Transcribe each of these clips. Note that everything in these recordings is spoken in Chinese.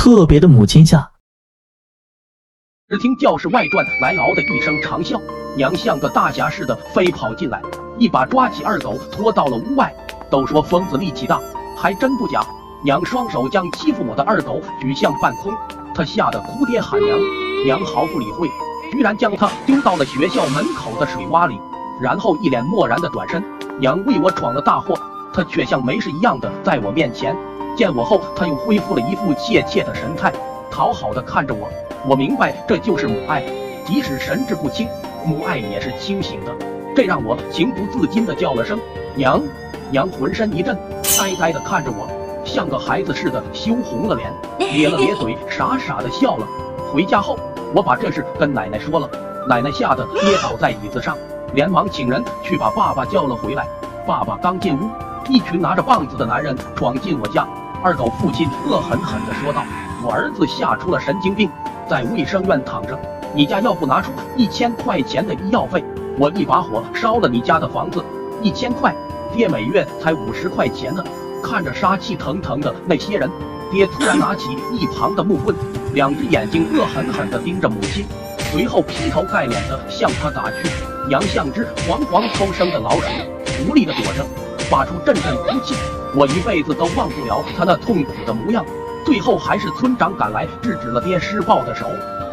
特别的母亲下。只听教室外传来嗷的一声长啸，娘像个大侠似的飞跑进来，一把抓起二狗拖到了屋外。都说疯子力气大，还真不假。娘双手将欺负我的二狗举向半空，他吓得哭爹喊娘，娘毫不理会，居然将他丢到了学校门口的水洼里，然后一脸漠然的转身。娘为我闯了大祸，他却像没事一样的在我面前。见我后，他又恢复了一副怯怯的神态，讨好的看着我。我明白这就是母爱，即使神志不清，母爱也是清醒的。这让我情不自禁的叫了声娘。娘浑身一震，呆呆的看着我，像个孩子似的羞红了脸，咧了咧嘴，傻傻的笑了。回家后，我把这事跟奶奶说了，奶奶吓得跌倒在椅子上，连忙请人去把爸爸叫了回来。爸爸刚进屋，一群拿着棒子的男人闯进我家。二狗父亲恶狠狠地说道：“我儿子吓出了神经病，在卫生院躺着，你家要不拿出1000块钱的医药费，我一把火烧了你家的房子。1000块，爹每月才50块钱呢。”看着杀气腾腾的那些人，爹突然拿起一旁的木棍，两只眼睛恶狠狠地盯着母亲，随后劈头盖脸地向她打去。娘像只惶惶偷生的老鼠，无力地躲着，发出阵阵哭泣。我一辈子都忘不了他那痛苦的模样。最后还是村长赶来制止了爹施暴的手，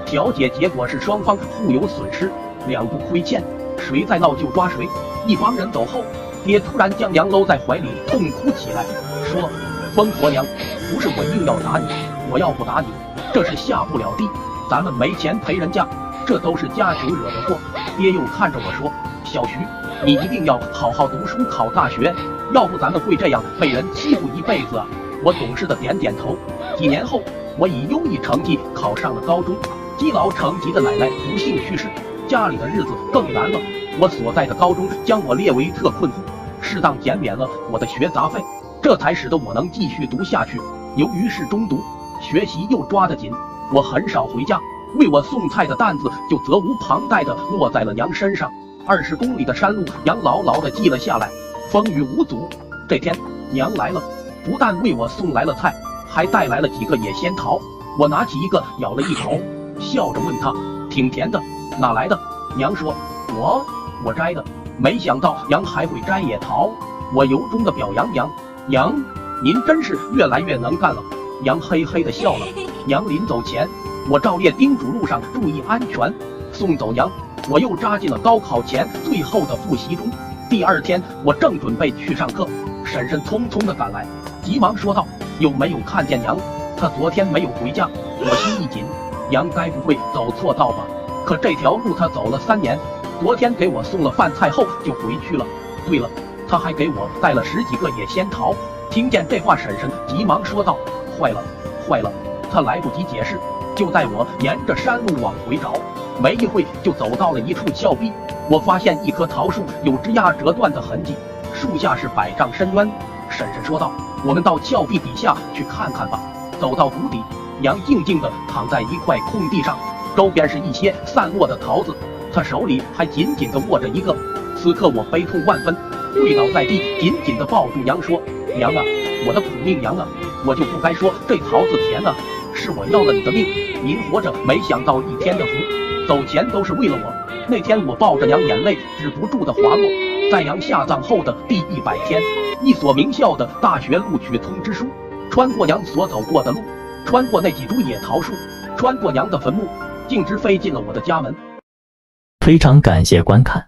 调解结果是双方互有损失，两不亏欠，谁再闹就抓谁。一帮人走后，爹突然将娘搂在怀里痛哭起来，说：“疯婆娘，不是我硬要打你，我要不打你，这是下不了地，咱们没钱赔人家，这都是家穷惹的祸。”爹又看着我说：“小徐，你一定要好好读书考大学，要不咱们会这样被人欺负一辈子啊。”我懂事的点点头。几年后，我以优异成绩考上了高中，积劳成疾的奶奶不幸去世，家里的日子更难了。我所在的高中将我列为特困户，适当减免了我的学杂费，这才使得我能继续读下去。由于是中读，学习又抓得紧，我很少回家，为我送菜的担子就责无旁贷地落在了娘身上。20公里的山路，娘牢牢地记了下来，风雨无阻。这天，娘来了，不但为我送来了菜，还带来了几个野仙桃。我拿起一个咬了一口，笑着问她：“挺甜的，哪来的？”娘说：“我摘的。”没想到娘还会摘野桃，我由衷的表扬娘：“娘，您真是越来越能干了。”娘嘿嘿的笑了。娘临走前，我照例叮嘱路上注意安全。送走娘，我又扎进了高考前最后的复习中。第二天，我正准备去上课，婶婶匆匆的赶来，急忙说道：“有没有看见娘？她昨天没有回家。”我心一紧，娘该不会走错道吧？可这条路她走了3年，昨天给我送了饭菜后就回去了。对了，她还给我带了10几个野仙桃。听见这话，婶婶急忙说道：“坏了，坏了！”她来不及解释，就带我沿着山路往回找。没一会就走到了一处峭壁，我发现一棵桃树有枝桠折断的痕迹，树下是100丈深渊。婶婶说道：“我们到峭壁底下去看看吧。”走到谷底，娘静静地躺在一块空地上，周边是一些散落的桃子，她手里还紧紧地握着一个。此刻我悲痛万分，跪倒在地，紧紧地抱住娘说：“娘啊，我的苦命娘啊，我就不该说这桃子甜啊，是我要了你的命，您活着没享到一天的福，走前都是为了我。”那天我抱着娘，眼泪止不住的滑落。在娘下葬后的第100天，一所名校的大学录取通知书穿过娘所走过的路，穿过那几株野桃树，穿过娘的坟墓，径直飞进了我的家门。非常感谢观看。